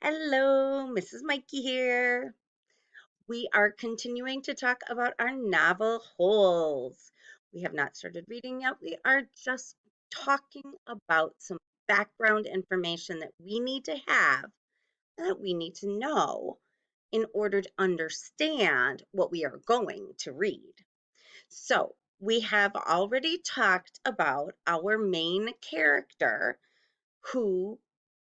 Hello, Mrs. Mikey here. We are continuing to talk about our novel Holes. We have not started reading yet. We are just talking about some background information that we need to have, that we need to know in order to understand what we are going to read. So, we have already talked about our main character who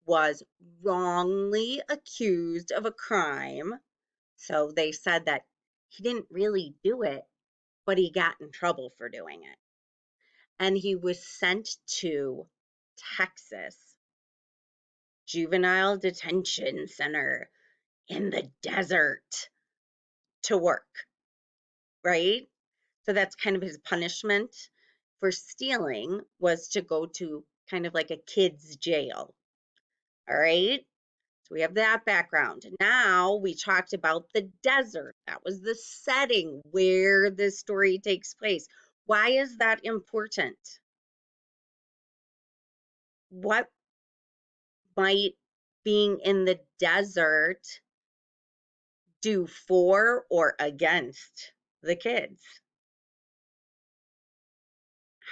was wrongly accused of a crime. So they said that he didn't really do it, but he got in trouble for doing it. And he was sent to Texas Juvenile Detention Center in the desert to work, right? So that's kind of his punishment for stealing, was to go to kind of like a kid's jail. All right. So we have that background. Now we talked about the desert. That was the setting where this story takes place. Why is that important? What might being in the desert do for or against the kids?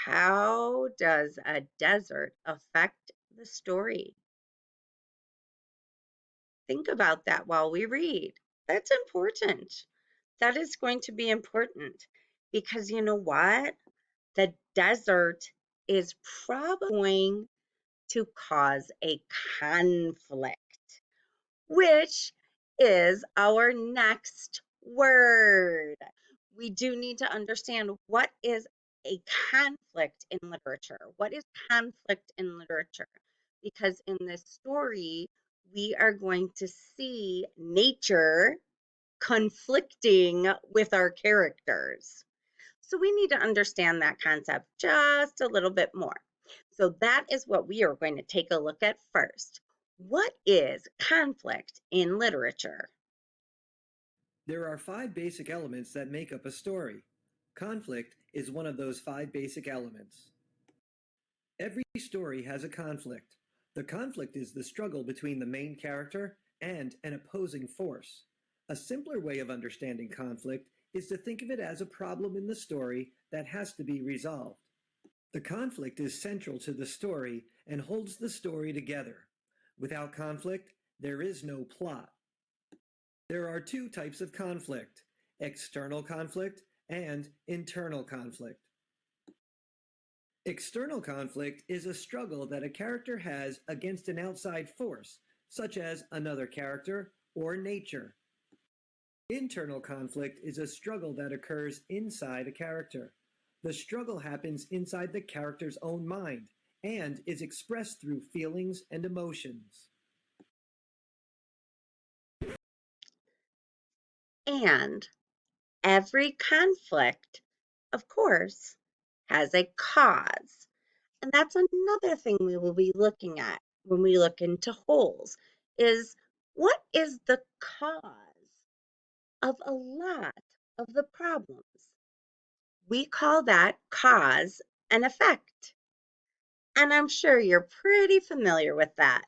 How does a desert affect the story? Think about that while we read. That's important. That is going to be important because you know what? The desert is probably going to cause a conflict, which is our next word. We do need to understand what is a conflict in literature. What is conflict in literature? Because in this story, we are going to see nature conflicting with our characters. So we need to understand that concept just a little bit more. So that is what we are going to take a look at first. What is conflict in literature? There are five basic elements that make up a story. Conflict is one of those five basic elements. Every story has a conflict. The conflict is the struggle between the main character and an opposing force. A simpler way of understanding conflict is to think of it as a problem in the story that has to be resolved. The conflict is central to the story and holds the story together. Without conflict, there is no plot. There are two types of conflict: external conflict and internal conflict. External conflict is a struggle that a character has against an outside force, such as another character or nature. Internal conflict is a struggle that occurs inside a character. The struggle happens inside the character's own mind and is expressed through feelings and emotions. And every conflict, of course, has a cause. And that's another thing we will be looking at when we look into holes is what is the cause of a lot of the problems? We call that cause and effect. And I'm sure you're pretty familiar with that.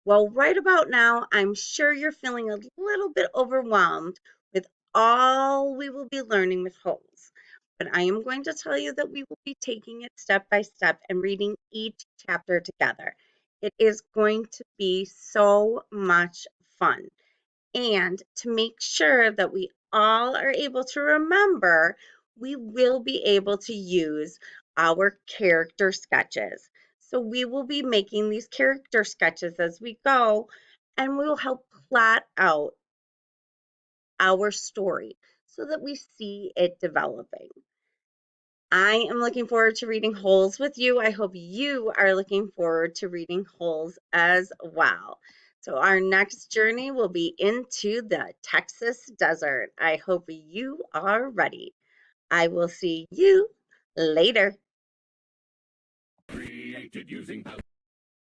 Well, right about now, I'm sure you're feeling a little bit overwhelmed with all we will be learning with holes. But I am going to tell you that we will be taking it step by step and reading each chapter together. It is going to be so much fun. And to make sure that we all are able to remember, we will be able to use our character sketches. So we will be making these character sketches as we go, and we'll help plot out our story so that we see it developing. I am looking forward to reading Holes with you. I hope you are looking forward to reading Holes as well. So, our next journey will be into the Texas desert. I hope you are ready. I will see you later. Created using